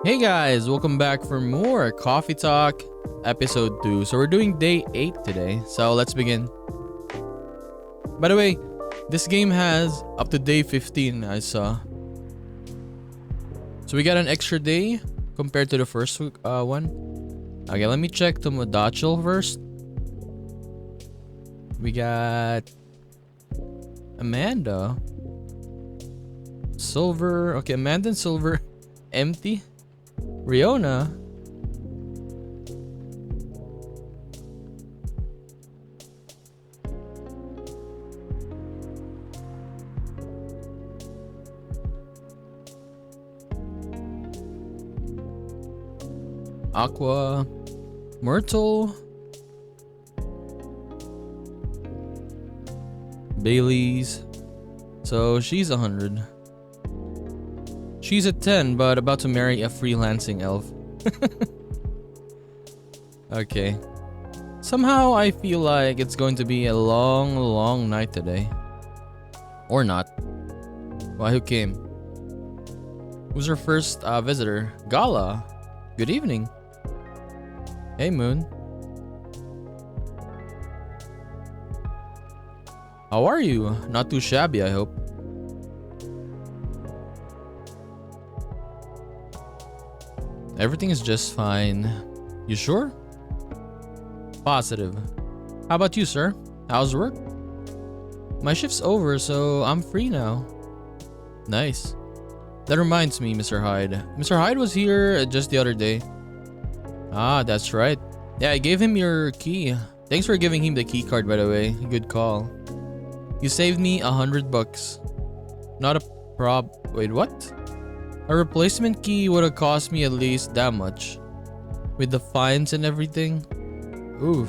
Hey guys, welcome back for more Coffee Talk episode 2. So we're doing day 8 today. So let's begin. By the way, this game has up to day 15 I saw. So we got an extra day compared to the first one. Okay, let me check Tomodachi first. We got Amanda. Silver. Okay, Amanda and Silver empty. Riona. Aqua. Myrtle. Bailey's. So she's 100. She's a 10, but about to marry a freelancing elf. Okay. Somehow I feel like it's going to be a long night today. Or not. Why, who came? Who's our first visitor? Gala. Good evening. Hey, Moon. How are you? Not too shabby, I hope. Everything is just fine. You sure? Positive. How about you, sir? How's work? My shift's over, so I'm free now. Nice. That reminds me, Mr. Hyde. Mr. Hyde was here just the other day. Ah, that's right. Yeah, I gave him your key. Thanks for giving him the key card, by the way. Good call. You saved me $100. Not a Wait, what? A replacement key would have cost me at least that much. With the fines and everything. Oof,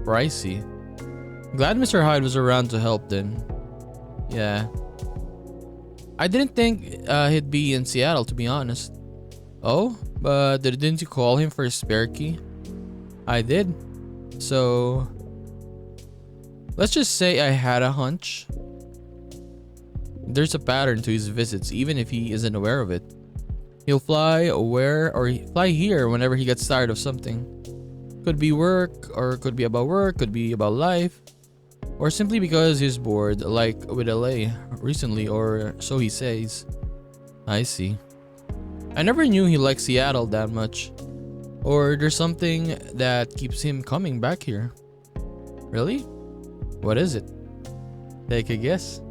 pricey. Glad Mr. Hyde was around to help then. Yeah. I didn't think he'd be in Seattle, to be honest. Oh, but didn't you call him for a spare key? I did. So, let's just say I had a hunch. There's a pattern to his visits, even if he isn't aware of it. He'll fly fly here whenever he gets tired of something. Could be work, or could be about work, could be about life, or simply because he's bored, like with LA recently, or so he says. I see. I never knew he liked Seattle that much. Or there's something that keeps him coming back here. Really? What is it? Take a guess.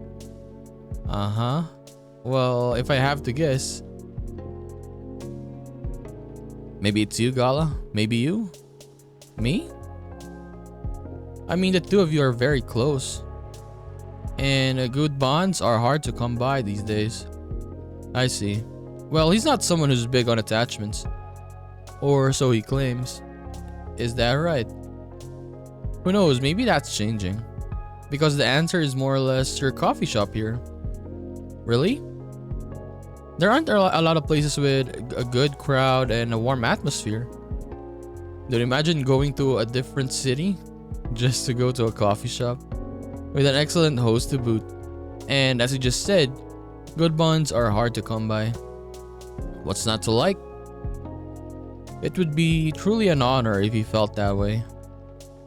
Uh-huh. Well, if I have to guess, maybe it's you, Gala? Maybe you? Me? I mean, the two of you are very close. And good bonds are hard to come by these days. I see. Well, he's not someone who's big on attachments. Or so he claims. Is that right? Who knows, maybe that's changing. Because the answer is more or less your coffee shop here. Really? There aren't a lot of places with a good crowd and a warm atmosphere. Dude, imagine going to a different city just to go to a coffee shop with an excellent host to boot. And as you just said, good bonds are hard to come by. What's not to like? It would be truly an honor if he felt that way.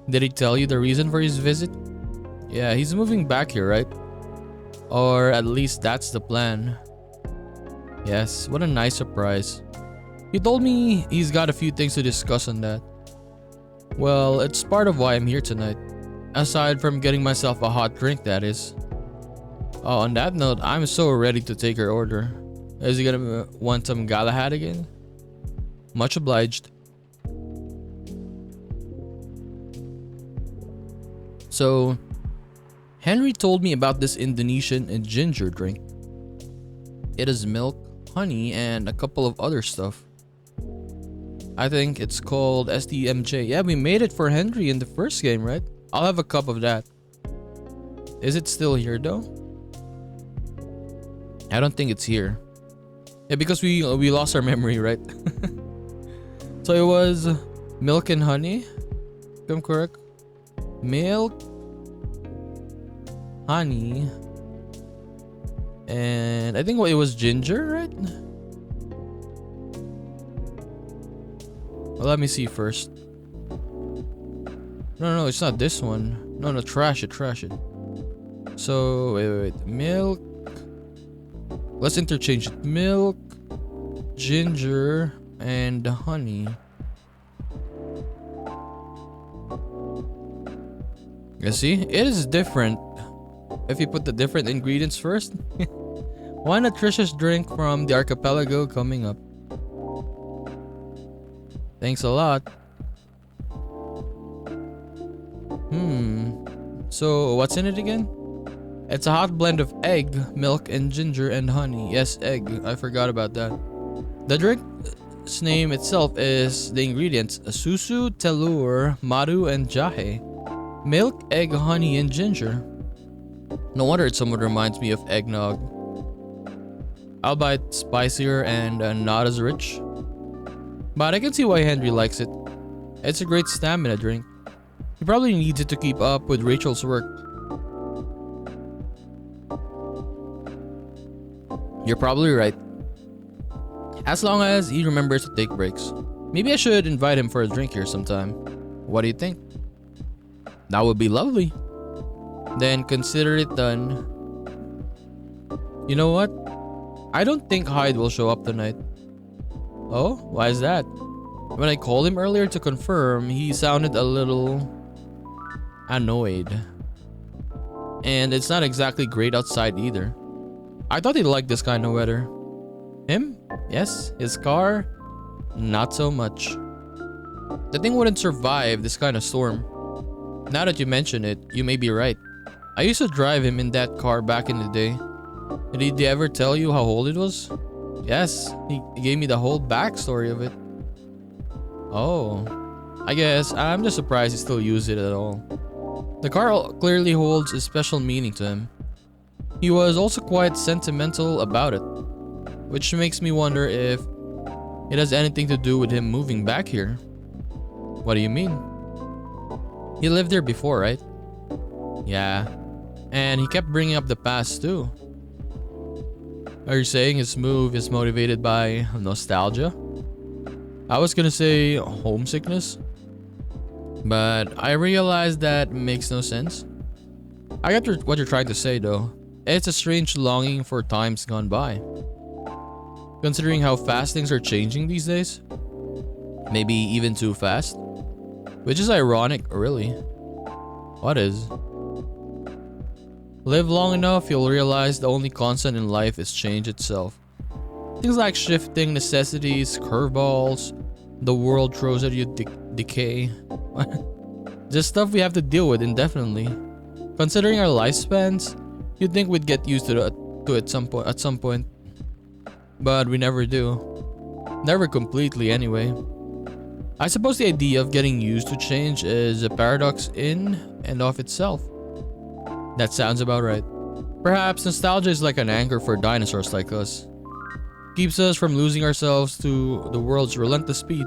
Did he tell you the reason for his visit? Yeah, he's moving back here, right? Or at least that's the plan. Yes, what a nice surprise. He told me he's got a few things to discuss on that. Well, it's part of why I'm here tonight. Aside from getting myself a hot drink, that is. Oh, on that note, I'm so ready to take your order. Is he gonna want some Galahad again? Much obliged. So, Henry told me about this Indonesian ginger drink. It has milk, honey, and a couple of other stuff. I think it's called STMJ. Yeah, we made it for Henry in the first game, right? I'll have a cup of that. Is it still here though? I don't think it's here. Yeah, because we lost our memory, right? So it was milk and honey. If I'm correct. Milk, honey, and I think it was ginger, right? Well, let me see first. No, it's not this one. No, trash it. So, wait. Milk. Let's interchange it. Milk, ginger, and honey. You see? It is different if you put the different ingredients first. One nutritious drink from the archipelago coming up. Thanks a lot. So, what's in it again? It's a hot blend of egg, milk, and ginger and honey. Yes, egg. I forgot about that. The drink's name itself is the ingredients: susu, telur, maru, and jahe. Milk, egg, honey, and ginger. No wonder it somewhat reminds me of eggnog. Albeit spicier and not as rich. But I can see why Henry likes it. It's a great stamina drink. He probably needs it to keep up with Rachel's work. You're probably right. As long as he remembers to take breaks. Maybe I should invite him for a drink here sometime. What do you think? That would be lovely. Then consider it done. You know what? I don't think Hyde will show up tonight. Oh, why is that? When I called him earlier to confirm, he sounded a little annoyed. And it's not exactly great outside either. I thought he liked this kind of weather. Him? Yes. His car? Not so much. The thing wouldn't survive this kind of storm. Now that you mention it, you may be right. I used to drive him in that car back in the day. Did he ever tell you how old it was? Yes, he gave me the whole backstory of it. Oh, I guess I'm just surprised he still used it at all. The car clearly holds a special meaning to him. He was also quite sentimental about it, which makes me wonder if it has anything to do with him moving back here. What do you mean? He lived there before, right? Yeah, and he kept bringing up the past too. Are you saying his move is motivated by nostalgia? I was gonna say homesickness, but I realized that makes no sense. I get what you're trying to say though. It's a strange longing for times gone by. Considering how fast things are changing these days. Maybe even too fast. Which is ironic, really. What is? Live long enough, you'll realize the only constant in life is change itself. Things like shifting necessities, curveballs, the world throws at you decay. Just stuff we have to deal with indefinitely. Considering our lifespans, you'd think we'd get used to it at some point. But we never do. Never completely anyway. I suppose the idea of getting used to change is a paradox in and of itself. That sounds about right. Perhaps nostalgia is like an anchor for dinosaurs like us. Keeps us from losing ourselves to the world's relentless speed.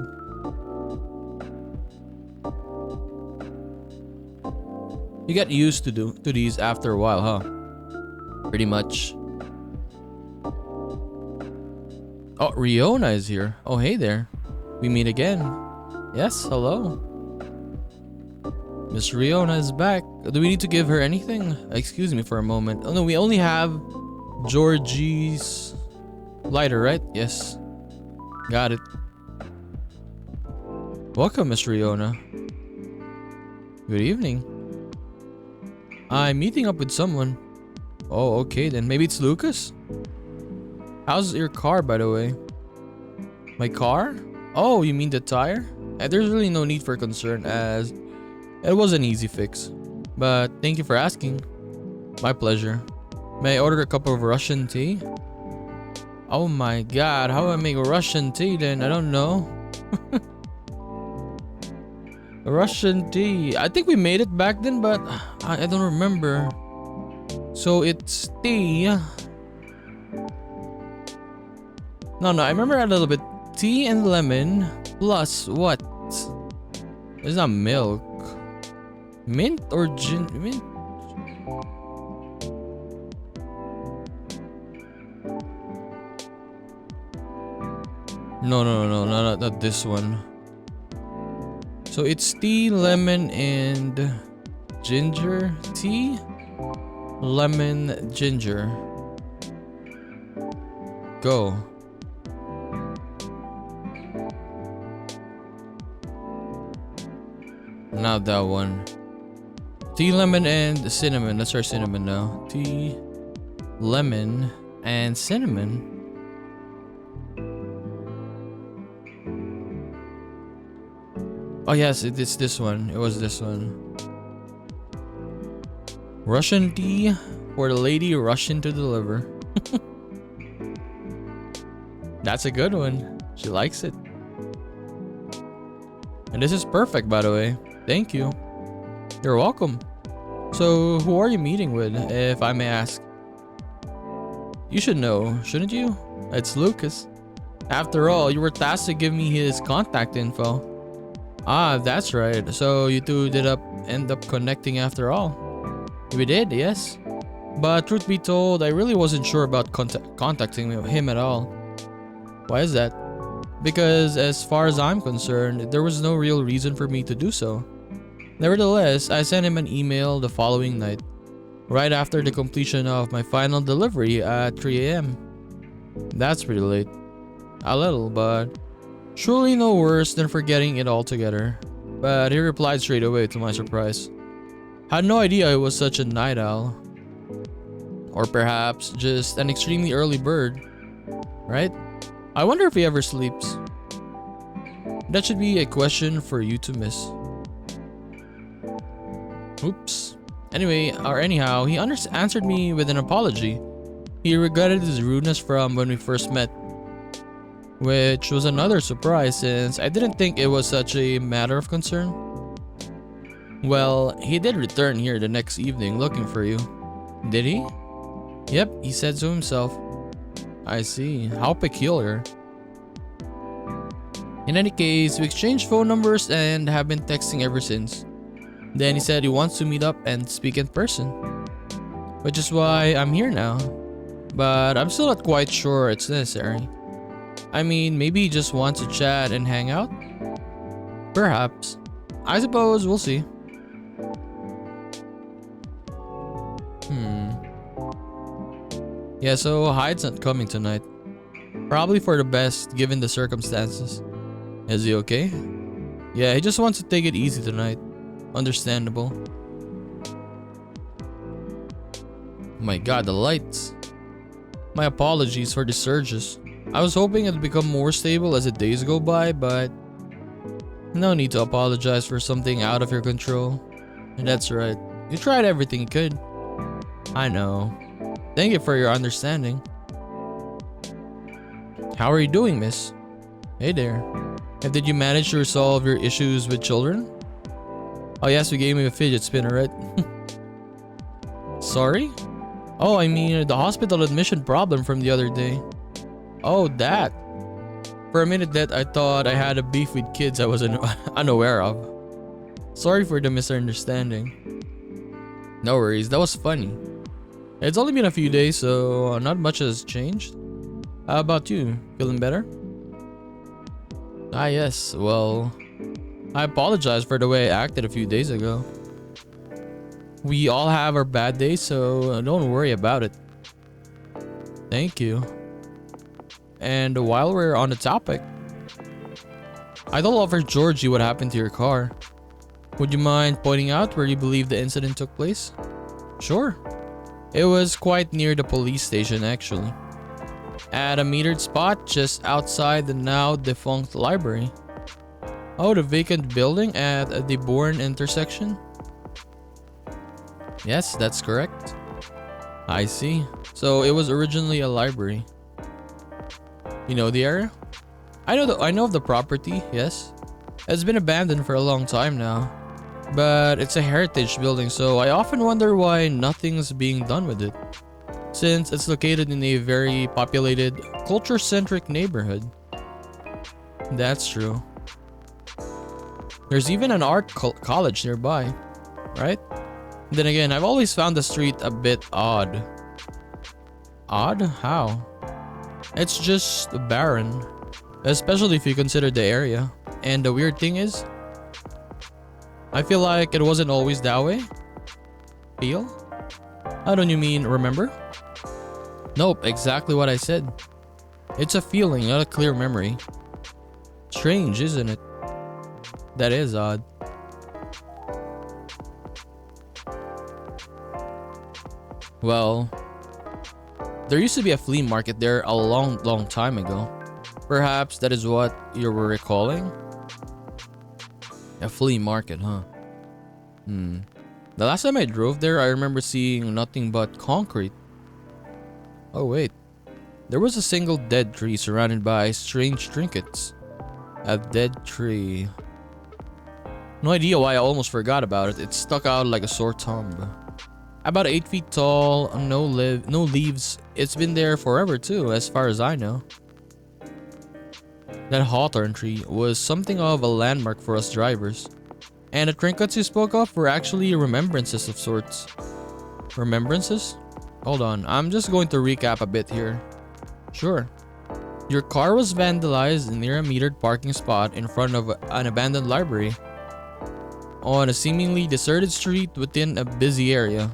You get used to these after a while, huh? Pretty much. Oh, Riona is here. Oh, hey there. We meet again. Yes, hello. Miss Riona is back. Do we need to give her anything? Excuse me for a moment. Oh no, we only have Georgie's lighter, right? Yes. Got it. Welcome, Miss Riona. Good evening. I'm meeting up with someone. Oh, okay then. Maybe it's Lucas? How's your car, by the way? My car? Oh, you mean the tire? There's really no need for concern as it was an easy fix. But thank you for asking. My pleasure. May I order a cup of Russian tea? Oh my god, how do I make Russian tea then? I don't know. Russian tea. I think we made it back then, but I don't remember. So it's tea. No, I remember a little bit. Tea and lemon plus what? It's not milk. Mint or gin? Mint? No, not this one. So it's tea, lemon, and ginger. Tea, lemon, ginger. Go. Not that one. Tea, lemon, and cinnamon. Let's try cinnamon now. Tea, lemon, and cinnamon. Oh yes, it's this one. It was this one. Russian tea for the lady rushing to deliver. That's a good one. She likes it. And this is perfect, by the way. Thank you. You're welcome. So, who are you meeting with, if I may ask? You should know, shouldn't you? It's Lucas. After all, you were tasked to give me his contact info. Ah, that's right. So you two end up connecting after all. We did, yes. But truth be told, I really wasn't sure about contacting him at all. Why is that? Because as far as I'm concerned, there was no real reason for me to do so. Nevertheless, I sent him an email the following night, right after the completion of my final delivery at 3 a.m. That's pretty late. A little, but surely no worse than forgetting it altogether. But he replied straight away, to my surprise. Had no idea he was such a night owl. Or perhaps just an extremely early bird, right? I wonder if he ever sleeps. That should be a question for you to miss. Oops. Anyhow, he answered me with an apology. He regretted his rudeness from when we first met. Which was another surprise since I didn't think it was such a matter of concern. Well, he did return here the next evening looking for you. Did he? Yep, he said so himself. I see. How peculiar. In any case, we exchanged phone numbers and have been texting ever since. Then he said he wants to meet up and speak in person. Which is why I'm here now. But I'm still not quite sure it's necessary. I mean, maybe he just wants to chat and hang out? Perhaps. I suppose we'll see. Yeah, so Hyde's not coming tonight. Probably for the best given the circumstances. Is he okay? Yeah, he just wants to take it easy tonight. Understandable. My god, the lights. My apologies for the surges. I was hoping it'd become more stable as the days go by, but no need to apologize for something out of your control. And that's right. You tried everything you could. I know. Thank you for your understanding. How are you doing, miss? Hey there. And did you manage to resolve your issues with children? Oh yes, you gave me a fidget spinner, right? Sorry? Oh, I mean the hospital admission problem from the other day. Oh, that. For a minute that I thought I had a beef with kids I was unaware of. Sorry for the misunderstanding. No worries, that was funny. It's only been a few days, so not much has changed. How about you? Feeling better? Ah yes, well, I apologize for the way I acted a few days ago. We all have our bad days, so don't worry about it. Thank you. And while we're on the topic, I told Officer Georgie what happened to your car. Would you mind pointing out where you believe the incident took place? Sure. It was quite near the police station actually. At a metered spot just outside the now defunct library. Oh, the vacant building at the Bourne intersection? Yes, that's correct. I see. So it was originally a library. You know the area? I know of the property, yes. It's been abandoned for a long time now. But it's a heritage building, so I often wonder why nothing's being done with it. Since it's located in a very populated, culture-centric neighborhood. That's true. There's even an art college nearby, right? Then again, I've always found the street a bit odd. Odd? How? It's just barren. Especially if you consider the area. And the weird thing is, I feel like it wasn't always that way. Feel? How don't you mean remember? Nope, exactly what I said. It's a feeling, not a clear memory. Strange, isn't it? That is odd. Well, there used to be a flea market there a long time ago. Perhaps that is what you were recalling? A flea market, huh? The last time I drove there, I remember seeing nothing but concrete. Oh wait, there was a single dead tree surrounded by strange trinkets. A dead tree. No idea why I almost forgot about it. It stuck out like a sore thumb. About 8 feet tall, no leaves. It's been there forever too, as far as I know. That hawthorn tree was something of a landmark for us drivers. And the trinkets you spoke of were actually remembrances of sorts. Remembrances? Hold on, I'm just going to recap a bit here. Sure. Your car was vandalized near a metered parking spot in front of an abandoned library. On a seemingly deserted street within a busy area.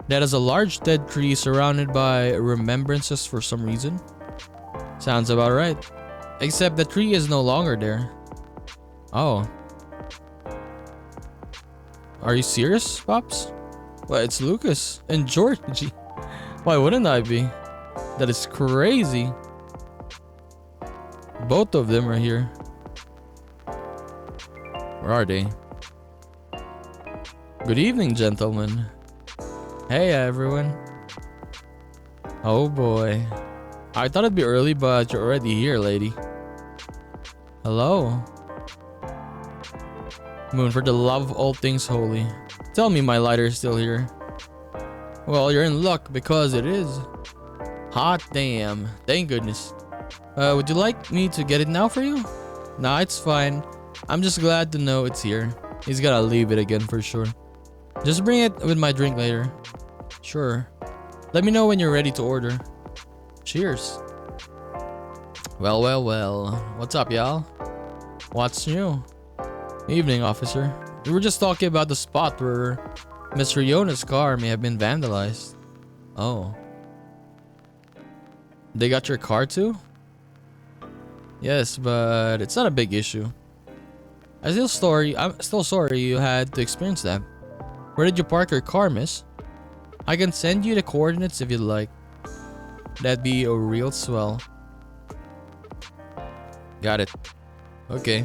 That is a large dead tree surrounded by remembrances for some reason. Sounds about right. Except the tree is no longer there. Oh. Are you serious, Pops? Well, it's Lucas and Georgie. Why wouldn't I be? That is crazy. Both of them are here. Where are they? Good evening, gentlemen. Hey, everyone. Oh boy. I thought it'd be early, but you're already here, lady. Hello. Moon, for the love of all things holy, tell me my lighter is still here. Well, you're in luck because it is. Hot damn. Thank goodness. Would you like me to get it now for you? Nah, it's fine. I'm just glad to know it's here. He's gotta leave it again for sure. Just bring it with my drink later. Sure. Let me know when you're ready to order. Cheers. Well. What's up, y'all? What's new? Evening, officer. We were just talking about the spot where Mr. Yona's car may have been vandalized. Oh. They got your car too? Yes, but it's not a big issue. I'm still sorry you had to experience that. Where did you park your car, miss? I can send you the coordinates if you'd like. That'd be a real swell. Got it. Okay.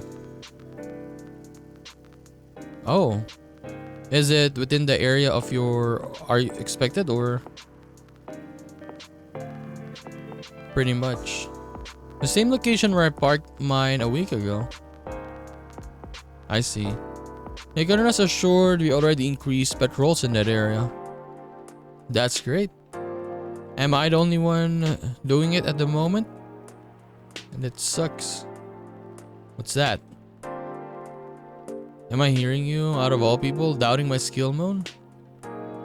Oh. Is it within the area of your... Are you expected or... Pretty much. The same location where I parked mine a week ago. I see. You can rest assured we already increased patrols in that area. That's great. Am I the only one doing it at the moment? And it sucks. What's that? Am I hearing you, out of all people, doubting my skill, Moon?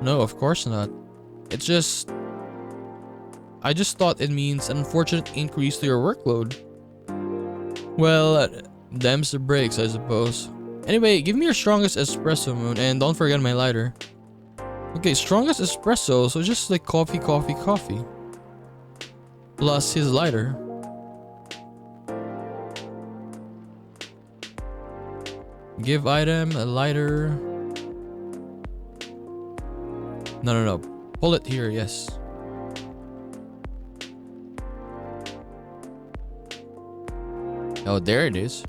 No, of course not. It's just... I just thought it means an unfortunate increase to your workload. Well, them's the breaks, I suppose. Anyway, give me your strongest espresso, Moon, and don't forget my lighter. Okay, strongest espresso, so just like coffee. Plus his lighter. Give item a lighter. No. Pull it here, yes. Oh, there it is.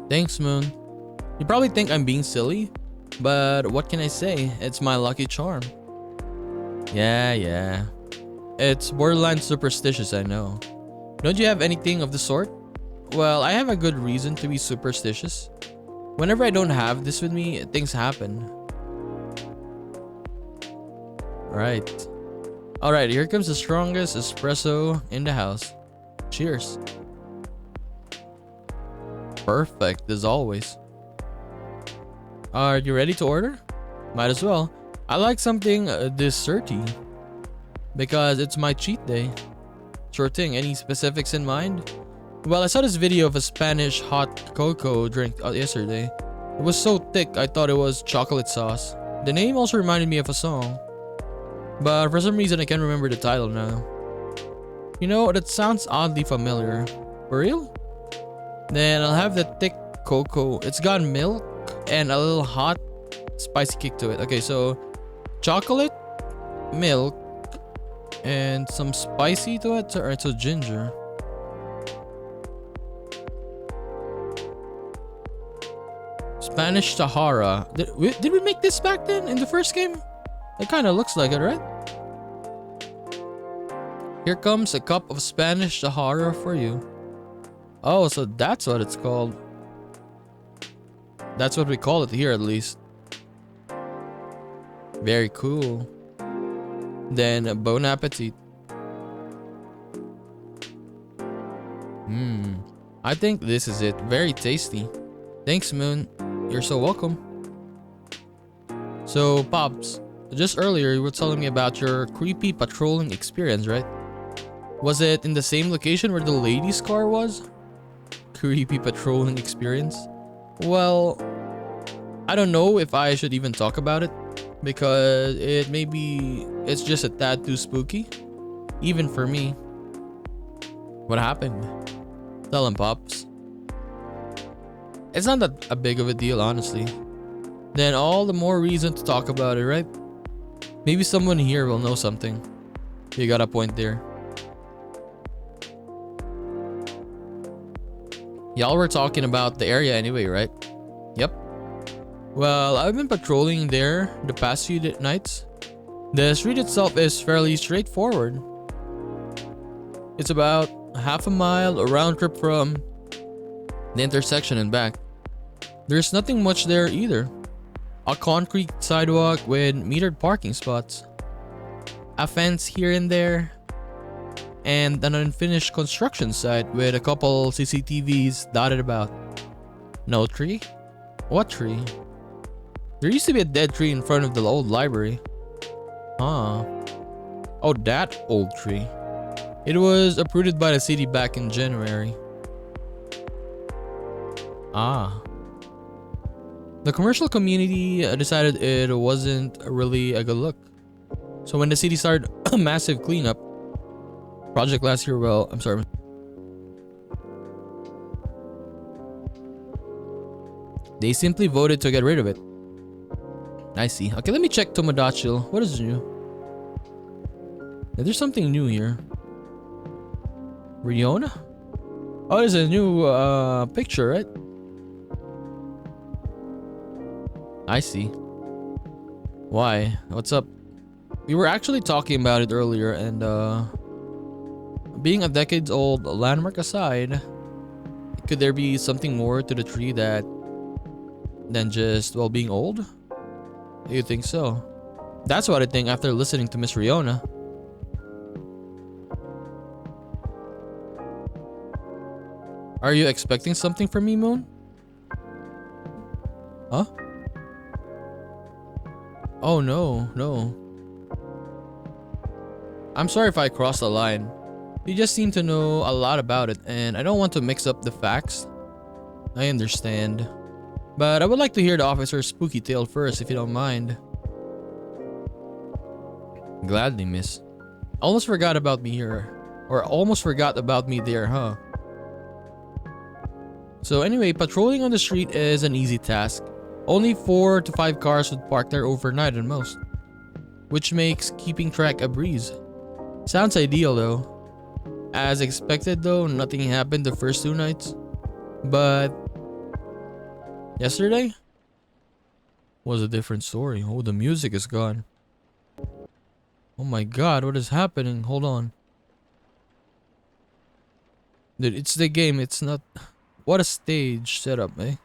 Thanks, Moon. You probably think I'm being silly, but what can I say? It's my lucky charm. Yeah. It's borderline superstitious, I know. Don't you have anything of the sort? Well, I have a good reason to be superstitious. Whenever I don't have this with me, things happen. Right. Alright, here comes the strongest espresso in the house. Cheers. Perfect, as always. Are you ready to order? Might as well. I like something desserty. Because it's my cheat day. Sure thing, any specifics in mind? Well, I saw this video of a Spanish hot cocoa drink yesterday. It was so thick I thought it was chocolate sauce. The name also reminded me of a song. But for some reason I can't remember the title now. You know, that sounds oddly familiar. For real? Then I'll have the thick cocoa. It's got milk and a little hot spicy kick to it. Okay, so chocolate, milk, and some spicy to it. Alright, so ginger. Spanish Sahara. Did we make this back then in the first game? It kind of looks like it, right? Here comes a cup of Spanish Sahara for you. Oh, so that's what it's called. That's what we call it here, at least. Very cool. Then bon appetit. I think this is it. Very tasty. Thanks, Moon. You're so welcome. So, Pops, just earlier you were telling me about your creepy patrolling experience, right? Was it in the same location where the lady's car was? Creepy patrolling experience? Well, I don't know if I should even talk about it, because it's just a tad too spooky, even for me. What happened? Tell him, Pops. It's not that a big of a deal, honestly. Then all the more reason to talk about it, right? Maybe someone here will know something. You got a point there. Y'all were talking about the area anyway, right? Yep. Well, I've been patrolling there the past few nights. The street itself is fairly straightforward. It's about half a mile a round trip from the intersection and back. There's nothing much there either. A concrete sidewalk with metered parking spots. A fence here and there. And an unfinished construction site with a couple CCTVs dotted about. No tree? What tree? There used to be a dead tree in front of the old library. Huh. Oh, that old tree. It was uprooted by the city back in January. Ah. The commercial community decided it wasn't really a good look. So when the city started a massive cleanup project last year, well, I'm sorry. They simply voted to get rid of it. I see. Okay, let me check Tomodachi. What is new? Yeah, there's something new here. Riona? Oh, there's a new picture, right? I see. Why? What's up? We were actually talking about it earlier, and being a decades-old landmark aside, could there be something more to the tree than just, well, being old? You think so? That's what I think after listening to Miss Riona. Are you expecting something from me, Moon? Huh? Oh no, no. I'm sorry if I crossed the line. You just seem to know a lot about it, and I don't want to mix up the facts. I understand. But I would like to hear the officer's spooky tale first, if you don't mind. Gladly, miss. Almost forgot about me here. Or almost forgot about me there, huh? So anyway, patrolling on the street is an easy task. Only 4 to 5 cars would park there overnight at most, which makes keeping track a breeze. Sounds ideal though. As expected though, nothing happened the first 2 nights. But yesterday was a different story. Oh, the music is gone. Oh my god, what is happening? Hold on. Dude, it's the game, it's not... What a stage setup, eh?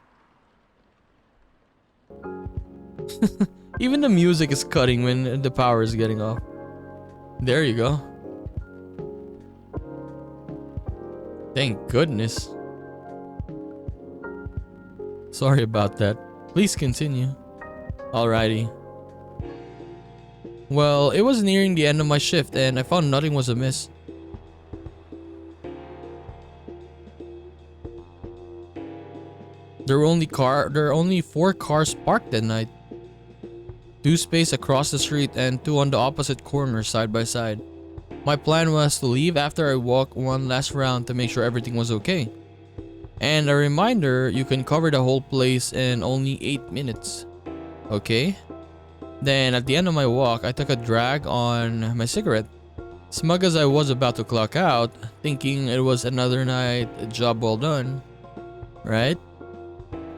Even the music is cutting when the power is getting off. There you go. Thank goodness. Sorry about that. Please continue. Alrighty. Well, it was nearing the end of my shift and I found nothing was amiss. There are only 4 cars parked that night. 2 spaces across the street and 2 on the opposite corner side by side. My plan was to leave after I walked one last round to make sure everything was okay. And a reminder, you can cover the whole place in only 8 minutes. Okay? Then at the end of my walk, I took a drag on my cigarette. Smug as I was about to clock out, thinking it was another night, a job well done. Right?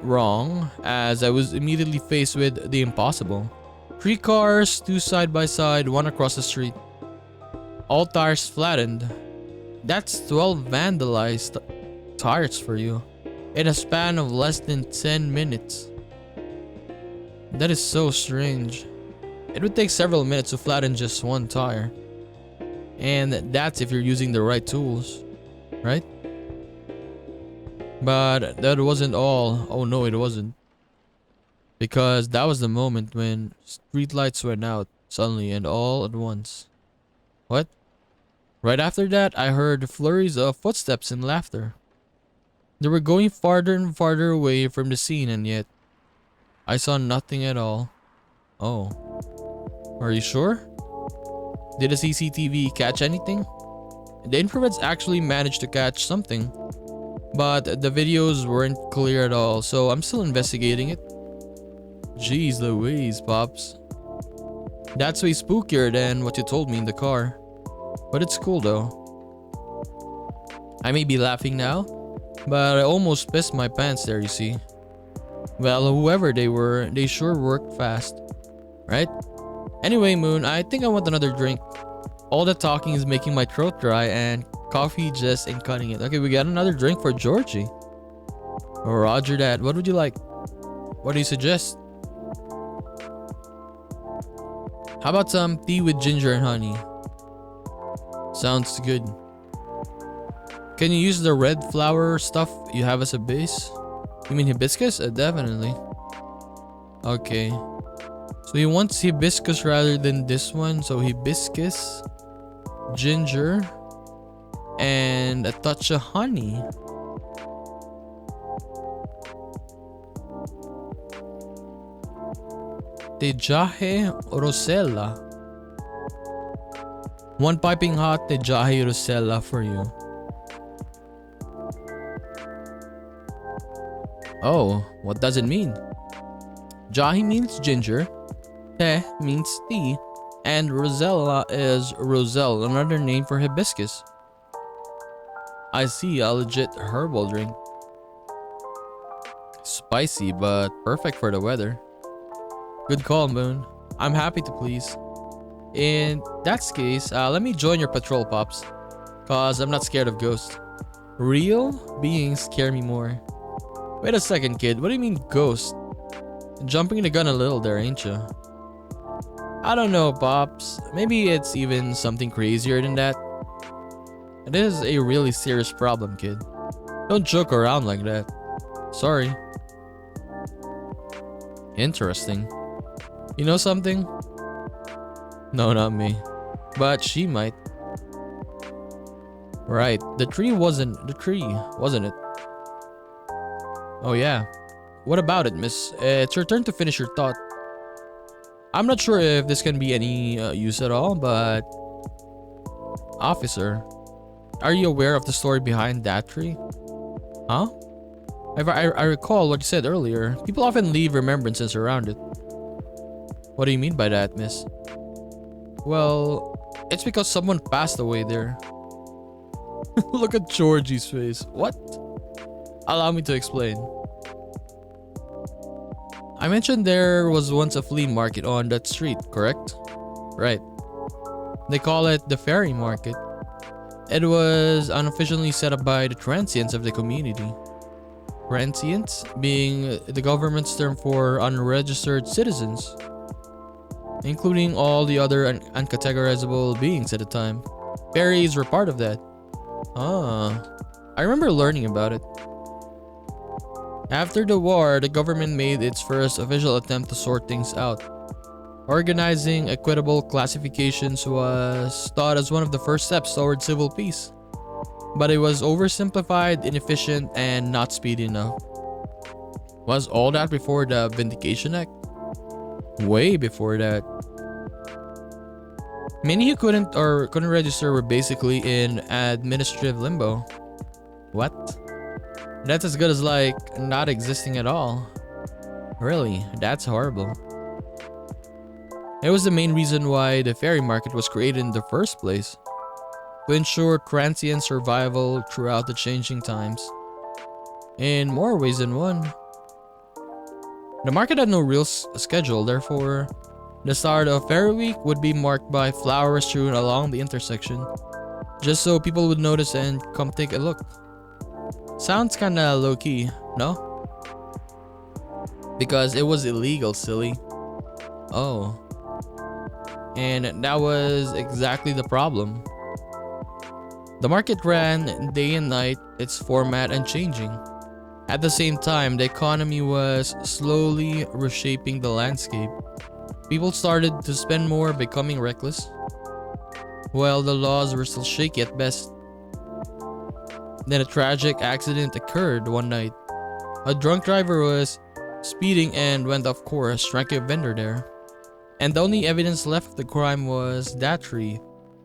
Wrong, as I was immediately faced with the impossible. 3 cars, 2 side by side, 1 across the street. All tires flattened. That's 12 vandalized tires for you, in a span of less than 10 minutes. That is so strange. It would take several minutes to flatten just 1 tire. And that's if you're using the right tools, right? But that wasn't all. Oh no, it wasn't. Because that was the moment when streetlights went out suddenly and all at once. What? Right after that, I heard flurries of footsteps and laughter. They were going farther and farther away from the scene, and yet I saw nothing at all. Oh. Are you sure? Did the CCTV catch anything? The infrareds actually managed to catch something, but the videos weren't clear at all, so I'm still investigating it. Jeez Louise, Pops. That's way spookier than what you told me in the car. But it's cool though. I may be laughing now, but I almost pissed my pants there, you see. Well, whoever they were, they sure worked fast. Right? Anyway, Moon, I think I want another drink. All the talking is making my throat dry and coffee just ain't cutting it. Okay, we got another drink for Georgie. Roger that. What would you like? What do you suggest? How about some tea with ginger and honey? Sounds good. Can you use the red flower stuff you have as a base? You mean hibiscus? Definitely. Okay. So he wants hibiscus rather than this one. So hibiscus, ginger, and a touch of honey. Tejahe Rosella. 1 piping hot Tejahe Rosella for you. Oh, what does it mean? Jahi means ginger, Te means tea, and Rosella is roselle, another name for hibiscus. I see, a legit herbal drink. Spicy, but perfect for the weather. Good call, Moon. I'm happy to please. In that case, let me join your patrol, Pops. Cause I'm not scared of ghosts. Real beings scare me more. Wait a second, kid. What do you mean ghost? Jumping the gun a little there, ain't you? I don't know, Pops. Maybe it's even something crazier than that. It is a really serious problem, kid. Don't joke around like that. Sorry. Interesting. You know something? No, not me. But she might. Right. The tree, wasn't it? Oh yeah. What about it, miss? It's your turn to finish your thought. I'm not sure if this can be any use at all, but... Officer, are you aware of the story behind that tree? Huh? I recall what you said earlier. People often leave remembrances around it. What do you mean by that, miss? Well, it's because someone passed away there. Look at Georgie's face. What? Allow me to explain. I mentioned there was once a flea market on that street, correct? Right. They call it the fairy market. It was unofficially set up by the transients of the community. Transients being the government's term for unregistered citizens, including all the other uncategorizable beings at the time. Fairies were part of that. Ah, I remember learning about it. After the war, the government made its first official attempt to sort things out. Organizing equitable classifications was thought as one of the first steps toward civil peace. But it was oversimplified, inefficient, and not speedy enough. Was all that before the Vindication Act? Way before that. Many who couldn't register were basically in administrative limbo. What? That's as good as like not existing at all. Really, that's horrible. It was the main reason why the fairy market was created in the first place. To ensure transient survival throughout the changing times. In more ways than one. The market had no real schedule, therefore, the start of Fairy Week would be marked by flowers strewn along the intersection, just so people would notice and come take a look. Sounds kinda low-key, no? Because it was illegal, silly. Oh. And that was exactly the problem. The market ran day and night, its format unchanging. At the same time, the economy was slowly reshaping the landscape. People started to spend more, becoming reckless, while the laws were still shaky at best. Then a tragic accident occurred one night. A drunk driver was speeding and went off course, striking a vendor there. And the only evidence left of the crime was that tree,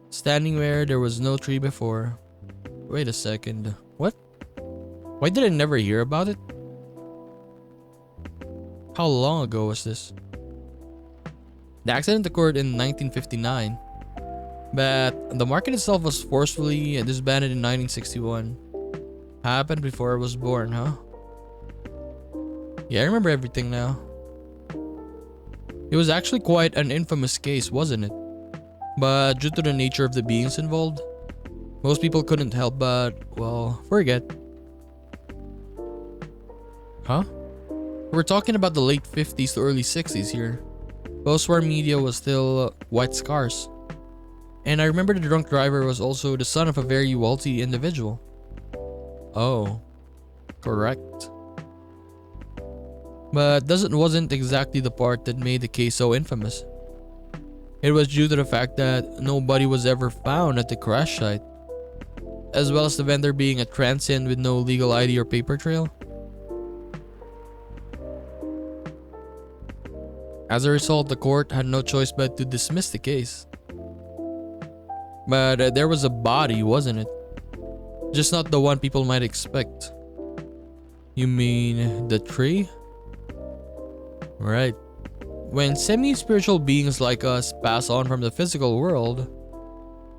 standing where there was no tree before. Wait a second. What? Why did I never hear about it? How long ago was this? The accident occurred in 1959, but the market itself was forcefully disbanded in 1961. Happened before I was born, huh? Yeah, I remember everything now. It was actually quite an infamous case, wasn't it? But due to the nature of the beings involved, most people couldn't help but, well, forget. Huh? We're talking about the late 50s to early 60s here. Post-war media was still quite scarce. And I remember the drunk driver was also the son of a very wealthy individual. Oh, correct. But that wasn't exactly the part that made the case so infamous. It was due to the fact that nobody was ever found at the crash site, as well as the vendor being a transient with no legal ID or paper trail. As a result, the court had no choice but to dismiss the case. But there was a body, wasn't it? Just not the one people might expect. You mean the tree? Right. When semi-spiritual beings like us pass on from the physical world,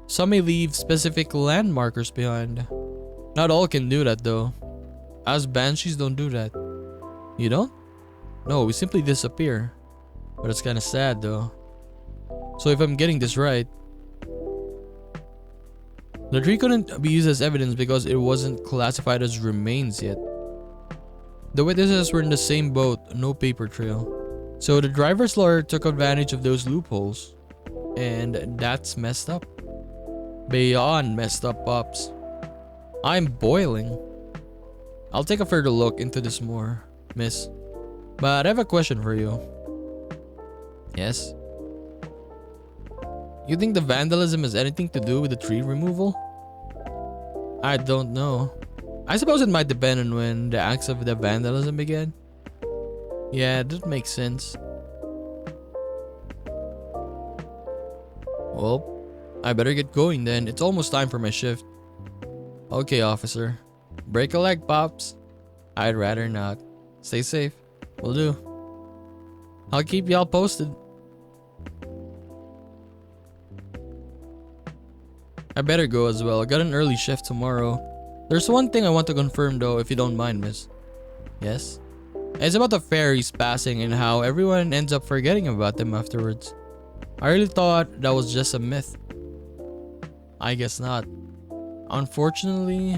some may leave specific landmarkers behind. Not all can do that though. Us banshees don't do that. You don't? No, we simply disappear. But it's kinda sad though. So if I'm getting this right, the tree couldn't be used as evidence because it wasn't classified as remains yet. The witnesses were in the same boat, no paper trail. So the driver's lawyer took advantage of those loopholes. And that's messed up. Beyond messed up, Pops. I'm boiling. I'll take a further look into this more, miss. But I have a question for you. Yes? You think the vandalism has anything to do with the tree removal? I don't know. I suppose it might depend on when the acts of the vandalism began. Yeah, that makes sense. Well, I better get going then. It's almost time for my shift. Okay, officer. Break a leg, Pops. I'd rather not. Stay safe. Will do. I'll keep y'all posted. I better go as well. I got an early shift tomorrow. There's one thing I want to confirm though, if you don't mind, miss. Yes? It's about the fairies passing and how everyone ends up forgetting about them afterwards. I really thought that was just a myth. I guess not. Unfortunately,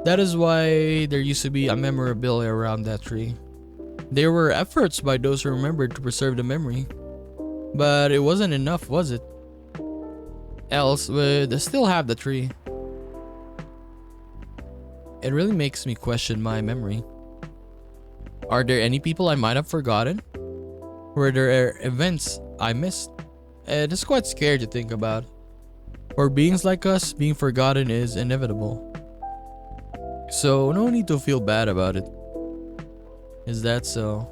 that is why there used to be a memorabilia around that tree. There were efforts by those who remembered to preserve the memory. But it wasn't enough, was it? Else would still have the tree. It really makes me question my memory. Are there any people I might have forgotten? Were there events I missed? It is quite scary to think about. For beings like us, being forgotten is inevitable. So no need to feel bad about it. Is that so?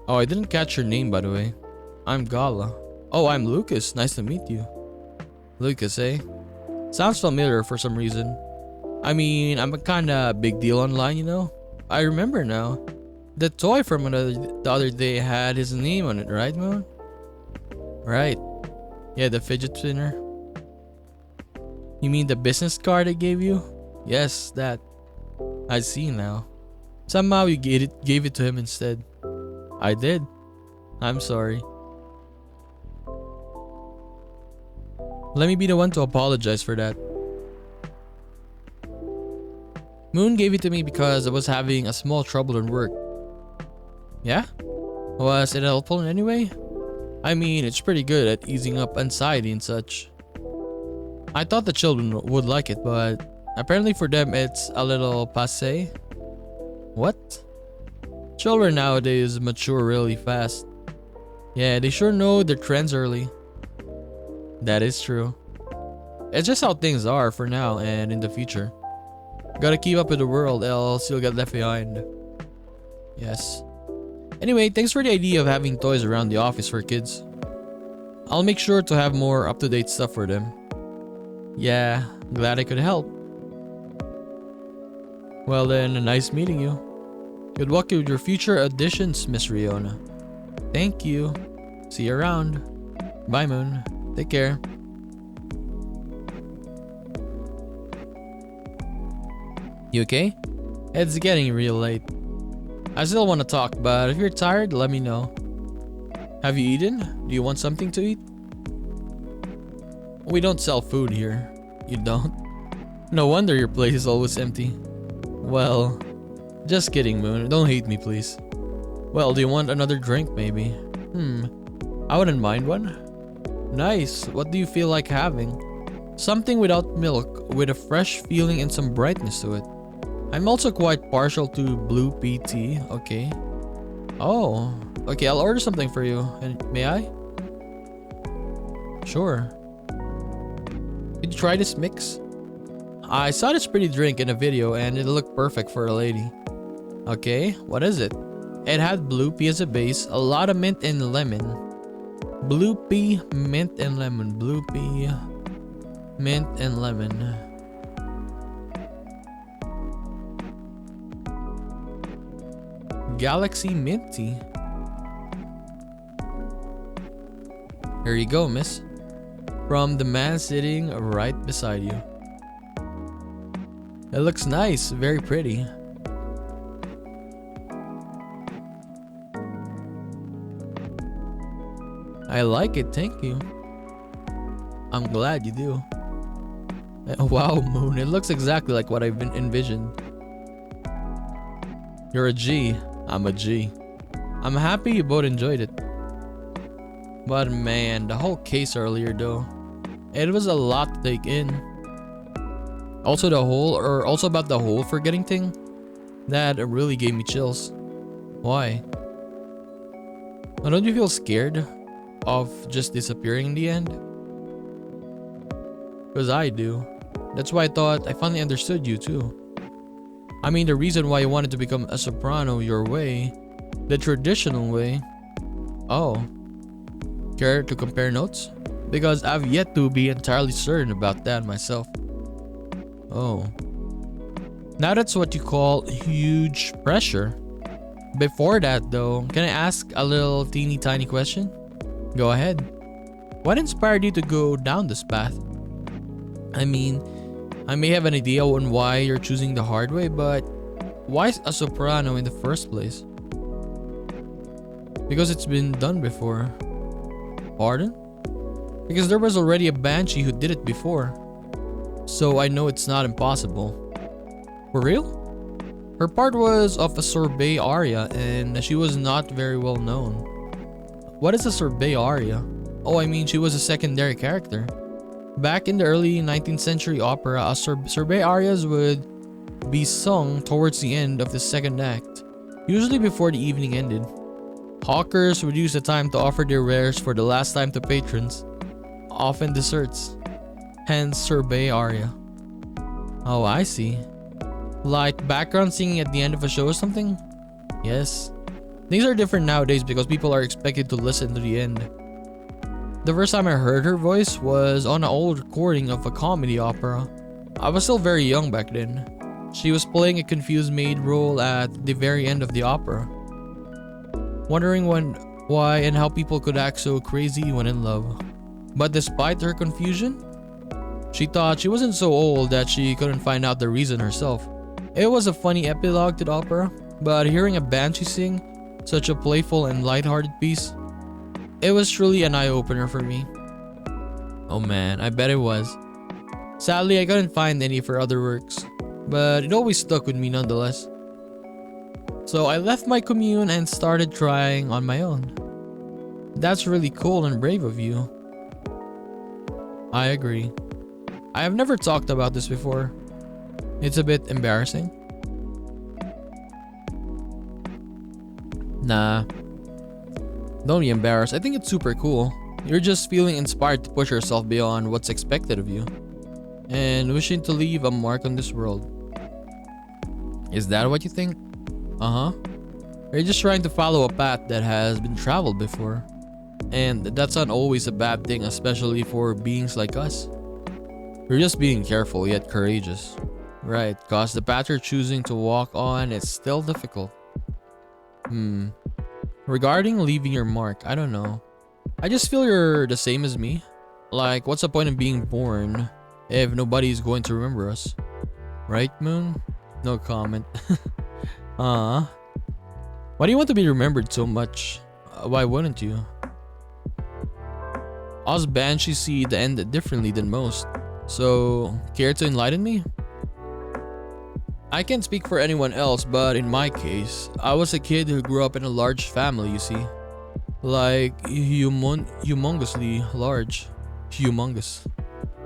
Oh, I didn't catch your name, by the way. I'm Gala. Oh, I'm Lucas. Nice to meet you. Lucas, eh? Sounds familiar for some reason. I mean, I'm a kinda big deal online, you know? I remember now. The toy from the other day had his name on it, right, Moon? Right. Yeah, the fidget spinner. You mean the business card I gave you? Yes, that. I see now. Somehow you gave it to him instead. I did. I'm sorry. Let me be the one to apologize for that. Moon gave it to me because I was having a small trouble in work. Yeah? Was it helpful in any way? I mean, it's pretty good at easing up anxiety and such. I thought the children would like it, but apparently for them it's a little passé. What? Children nowadays mature really fast. Yeah, they sure know their trends early. That is true. It's just how things are for now and in the future. Gotta keep up with the world, else you'll get left behind. Yes. Anyway, thanks for the idea of having toys around the office for kids. I'll make sure to have more up-to-date stuff for them. Yeah, glad I could help. Well then, nice meeting you. Good luck with your future additions, Miss Riona. Thank you. See you around. Bye, Moon. Take care. You okay? It's getting real late. I still want to talk, but if you're tired, let me know. Have you eaten? Do you want something to eat? We don't sell food here. You don't? No wonder your place is always empty. Well, just kidding, Moon. Don't hate me, please. Well, do you want another drink, maybe? I wouldn't mind one. Nice. What do you feel like having? Something without milk, with a fresh feeling and some brightness to it. I'm also quite partial to blue pea tea. Okay. Oh. Okay, I'll order something for you. And may I? Sure. Did you try this mix? I saw this pretty drink in a video and it looked perfect for a lady. Okay, what is it? It had blue pea as a base, a lot of mint and lemon. Blue pea, mint and lemon. Blue pea, mint and lemon. Galaxy mint tea. Here you go, miss. From the man sitting right beside you. It looks nice, very pretty. I like it, thank you. I'm glad you do. Wow, Moon, it looks exactly like what I've been envisioned. You're a G. I'm a G. I'm happy you both enjoyed it. But man, the whole case earlier though, it was a lot to take in. Also about the whole forgetting thing, that really gave me chills. Why? Don't you feel scared of just disappearing in the end? Because I do. That's why I thought I finally understood you too. I mean, the reason why you wanted to become a soprano your way, the traditional way. Oh. Care to compare notes? Because I've yet to be entirely certain about that myself. Oh. Now that's what you call huge pressure. Before that though, can I ask a little teeny tiny question? Go ahead. What inspired you to go down this path? I mean, I may have an idea on why you're choosing the hard way, but why a soprano in the first place? Because it's been done before. Pardon? Because there was already a banshee who did it before. So I know it's not impossible. For real? Her part was of a sorbet aria and she was not very well known. What is a sorbet aria? Oh, I mean she was a secondary character. Back in the early 19th century opera, sorbet arias would be sung towards the end of the second act, usually before the evening ended. Hawkers would use the time to offer their wares for the last time to patrons, often desserts, hence sorbet aria. Oh, I see. Like background singing at the end of a show or something? Yes. Things are different nowadays because people are expected to listen to the end. The first time I heard her voice was on an old recording of a comedy opera. I was still very young back then. She was playing a confused maid role at the very end of the opera, wondering why and how people could act so crazy when in love. But despite her confusion, she thought she wasn't so old that she couldn't find out the reason herself. It was a funny epilogue to the opera, but hearing a banshee sing such a playful and lighthearted piece, it was truly an eye-opener for me. Oh man, I bet it was. Sadly, I couldn't find any for other works, but it always stuck with me nonetheless. So I left my commune and started trying on my own. That's really cool and brave of you. I agree. I have never talked about this before. It's a bit embarrassing. Nah. Don't be embarrassed. I think it's super cool. You're just feeling inspired to push yourself beyond what's expected of you, and wishing to leave a mark on this world. Is that what you think? Uh-huh. You're just trying to follow a path that has been traveled before. And that's not always a bad thing, especially for beings like us. You're just being careful yet courageous. Right, cause the path you're choosing to walk on is still difficult. Regarding leaving your mark, I don't know. I just feel you're the same as me. Like, what's the point of being born if nobody's going to remember us? Right, Moon? No comment. Why do you want to be remembered so much? Why wouldn't you? Us banshees see the end differently than most. So, care to enlighten me? I can't speak for anyone else, but in my case, I was a kid who grew up in a large family, you see. Like, humongously large. Humongous.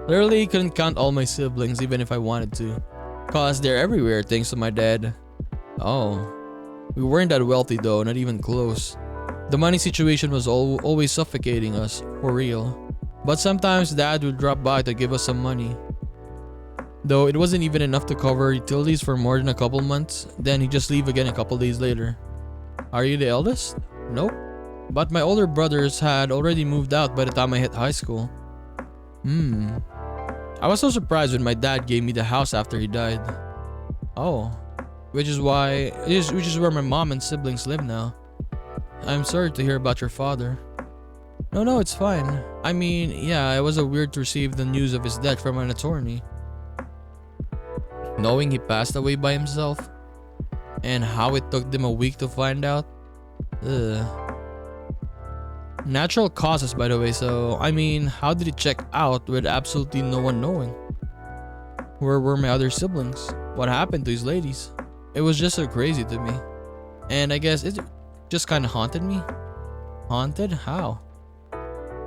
Literally couldn't count all my siblings even if I wanted to. Cause they're everywhere thanks to my dad. Oh. We weren't that wealthy though, not even close. The money situation was always suffocating us, for real. But sometimes dad would drop by to give us some money. Though it wasn't even enough to cover utilities for more than a couple months, then he'd just leave again a couple days later. Are you the eldest? Nope. But my older brothers had already moved out by the time I hit high school. I was so surprised when my dad gave me the house after he died. Oh. Which is where my mom and siblings live now. I'm sorry to hear about your father. No, it's fine. I mean, yeah, it was weird to receive the news of his death from an attorney. Knowing he passed away by himself, and how it took them a week to find out. Ugh. Natural causes, by the way, so I mean, how did he check out with absolutely no one knowing? Where were my other siblings? What happened to these ladies? It was just so crazy to me. And I guess it just kind of haunted me. Haunted? How?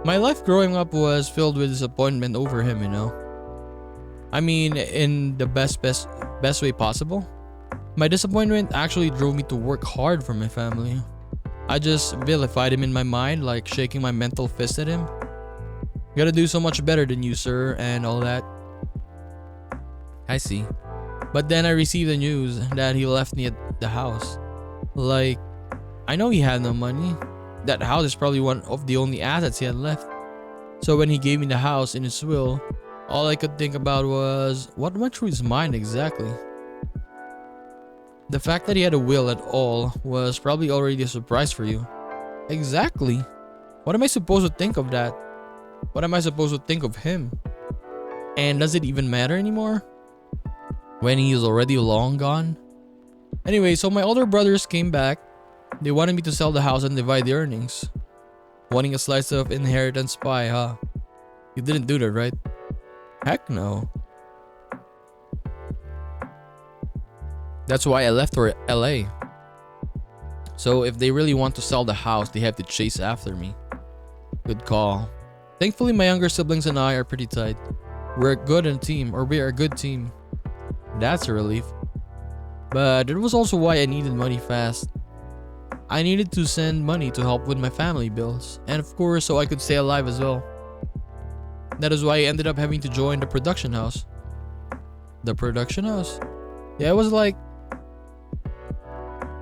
My life growing up was filled with disappointment over him, you know. I mean, in the best way possible. My disappointment actually drove me to work hard for my family. I just vilified him in my mind, like shaking my mental fist at him. Gotta do so much better than you, sir, and all that. I see. But then I received the news that he left me at the house. Like, I know he had no money. That house is probably one of the only assets he had left. So when he gave me the house in his will, all I could think about was, what went through his mind exactly? The fact that he had a will at all was probably already a surprise for you. Exactly. What am I supposed to think of that? What am I supposed to think of him? And does it even matter anymore? When he is already long gone? Anyway, so my older brothers came back. They wanted me to sell the house and divide the earnings. Wanting a slice of inheritance pie, huh? You didn't do that, right? Heck no. That's why I left for LA. So if they really want to sell the house, they have to chase after me. Good call. Thankfully, my younger siblings and I are pretty tight. We are a good team. That's a relief. But it was also why I needed money fast. I needed to send money to help with my family bills, and of course so I could stay alive as well. That is why I ended up having to join the production house. The production house? Yeah, it was like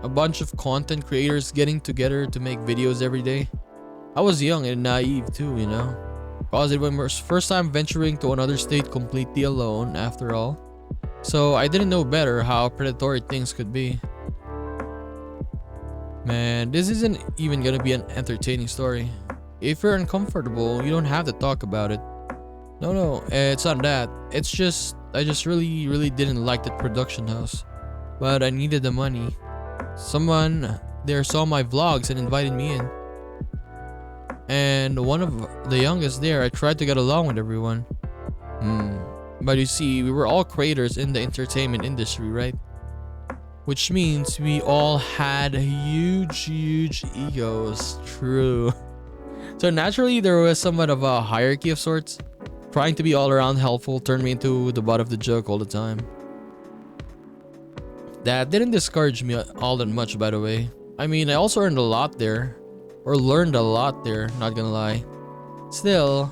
a bunch of content creators getting together to make videos every day. I was young and naive too, you know. Cause it was my first time venturing to another state completely alone after all. So I didn't know better how predatory things could be. Man, this isn't even gonna be an entertaining story. If you're uncomfortable, you don't have to talk about it. No, it's not that. It's just, I just really didn't like that production house. But I needed the money. Someone there saw my vlogs and invited me in. And one of the youngest there, I tried to get along with everyone. But you see, we were all creators in the entertainment industry, right? Which means we all had huge egos. True. So naturally, there was somewhat of a hierarchy of sorts. Trying to be all around helpful turned me into the butt of the joke all the time. That didn't discourage me all that much, by the way. I mean, I also earned a lot there. Or learned a lot there, not gonna lie. Still.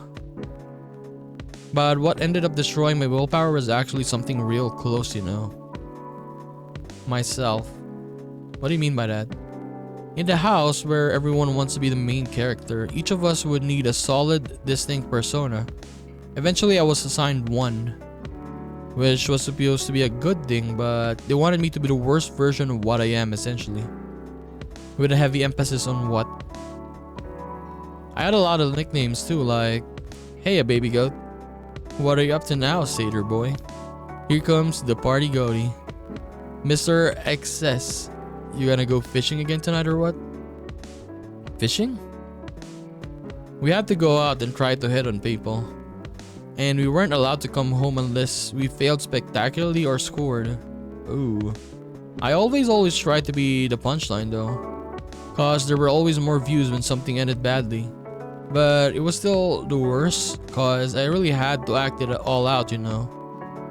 But what ended up destroying my willpower was actually something real close, you know. Myself. What do you mean by that? In the house where everyone wants to be the main character, each of us would need a solid, distinct persona. Eventually I was assigned one, which was supposed to be a good thing, but they wanted me to be the worst version of what I am essentially. With a heavy emphasis on what. I had a lot of nicknames too, like, hey a baby goat. What are you up to now, satyr boy? Here comes the party goatie. Mr. XS, you gonna go fishing again tonight or what? Fishing? We had to go out and try to hit on people. And we weren't allowed to come home unless we failed spectacularly or scored. Ooh. I always tried to be the punchline though. Cause there were always more views when something ended badly. But it was still the worst cause I really had to act it all out, you know.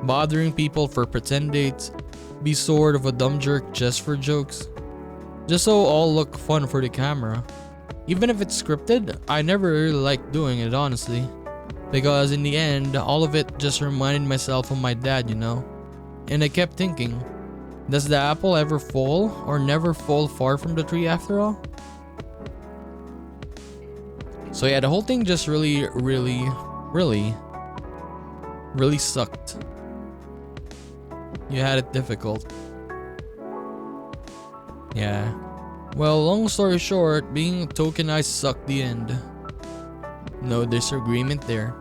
Bothering people for pretend dates. Be sort of a dumb jerk just for jokes. Just so all look fun for the camera. Even if it's scripted, I never really liked doing it honestly. Because in the end, all of it just reminded myself of my dad, you know. And I kept thinking, does the apple ever fall or never fall far from the tree after all? So yeah, the whole thing just really sucked. You had it difficult. Yeah. Well, long story short, being tokenized sucked the end. No disagreement there.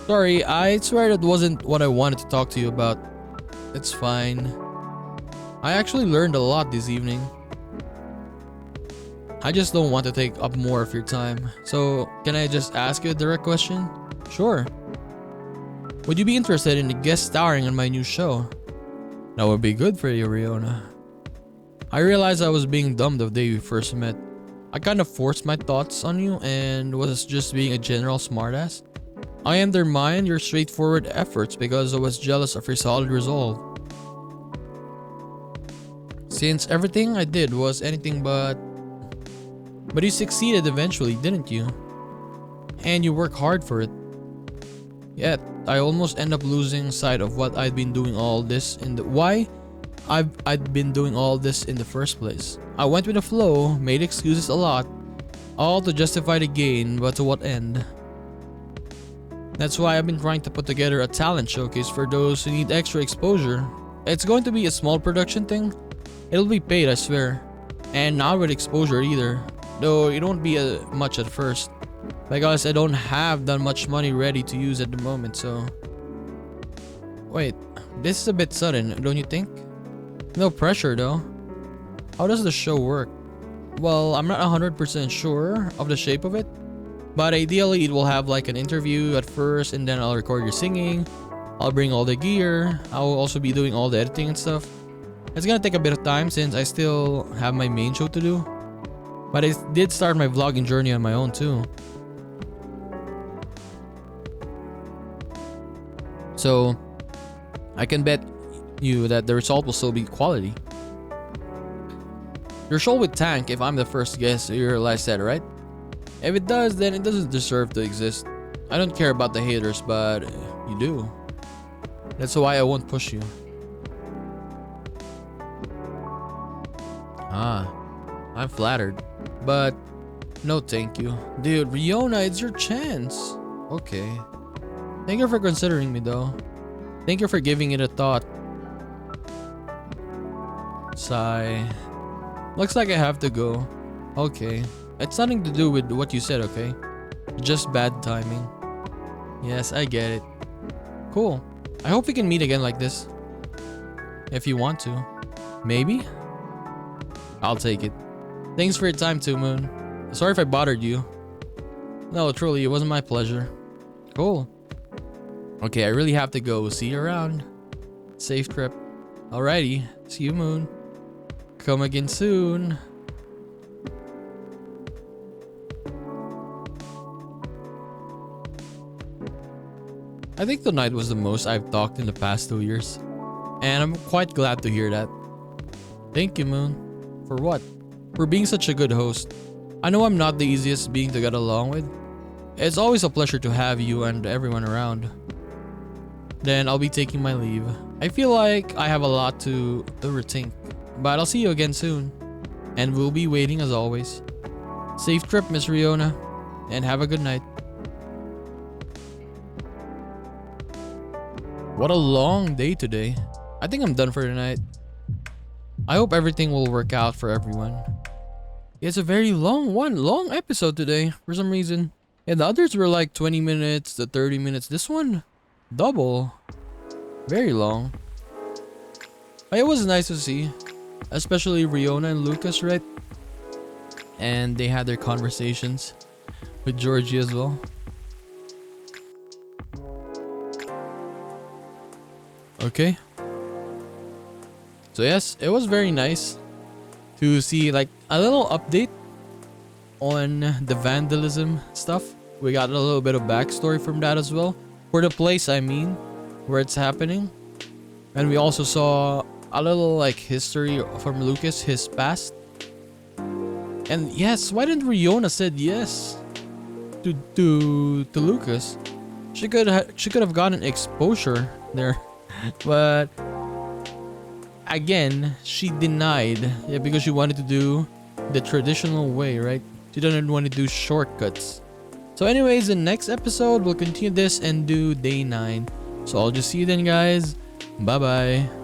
Sorry, I swear that wasn't what I wanted to talk to you about. It's fine. I actually learned a lot this evening. I just don't want to take up more of your time. So, can I just ask you a direct question? Sure. Would you be interested in guest starring on my new show? That would be good for you, Riona. I realized I was being dumb the day we first met. I kind of forced my thoughts on you and was just being a general smartass. I undermined your straightforward efforts because I was jealous of your solid resolve. Since everything I did was anything but you succeeded eventually, didn't you? And you worked hard for it. Yet, I almost end up losing sight of what I'd been doing all this why I'd been doing all this in the first place. I went with the flow, made excuses a lot, all to justify the gain, but to what end? That's why I've been trying to put together a talent showcase for those who need extra exposure. It's going to be a small production thing. It'll be paid, I swear. And not with exposure either. Though it won't be much at first. Because I don't have that much money ready to use at the moment, so... Wait, this is a bit sudden, don't you think? No pressure though. How does the show work? Well, I'm not 100% sure of the shape of it. But ideally, it will have like an interview at first, and then I'll record your singing. I'll bring all the gear. I'll also be doing all the editing and stuff. It's gonna take a bit of time since I still have my main show to do. But I did start my vlogging journey on my own too. So, I can bet you that the result will still be quality. Your show would tank if I'm the first guest, you realize that, right? If it does, then it doesn't deserve to exist. I don't care about the haters, but you do. That's why I won't push you. Ah, I'm flattered. But no thank you. Dude, Riona, it's your chance. Okay. Thank you for considering me though. Thank you for giving it a thought. Sigh. Looks like I have to go. Okay. It's nothing to do with what you said, okay? Just bad timing. Yes, I get it. Cool. I hope we can meet again like this. If you want to. Maybe? I'll take it. Thanks for your time too, Moon. Sorry if I bothered you. No, truly, it wasn't my pleasure. Cool. Okay, I really have to go. See you around. Safe trip. Alrighty. See you, Moon. Come again soon. I think tonight was the most I've talked in the past 2 years. And I'm quite glad to hear that. Thank you, Moon. For what? For being such a good host. I know I'm not the easiest being to get along with. It's always a pleasure to have you and everyone around. Then I'll be taking my leave. I feel like I have a lot to rethink. But I'll see you again soon. And we'll be waiting as always. Safe trip, Miss Riona. And have a good night. What a long day today. I think I'm done for tonight. I hope everything will work out for everyone. It's a very long episode today for some reason. And the others were like 20 minutes to 30 minutes. This one, double. Very long. It was nice to see. Especially Riona and Lucas, right? And they had their conversations with Georgie as well. Okay. So yes, it was very nice to see like a little update on the vandalism stuff. We got a little bit of backstory from that as well. For the place, I mean, where it's happening. And we also saw a little like history from Lucas, his past. And yes, why didn't Riona said yes to Lucas? She could have gotten exposure there. But again, she denied. Yeah, because she wanted to do the traditional way, right? She didn't want to do shortcuts. So anyways, in the next episode, we'll continue this and do day 9. So I'll just see you then, guys. Bye bye.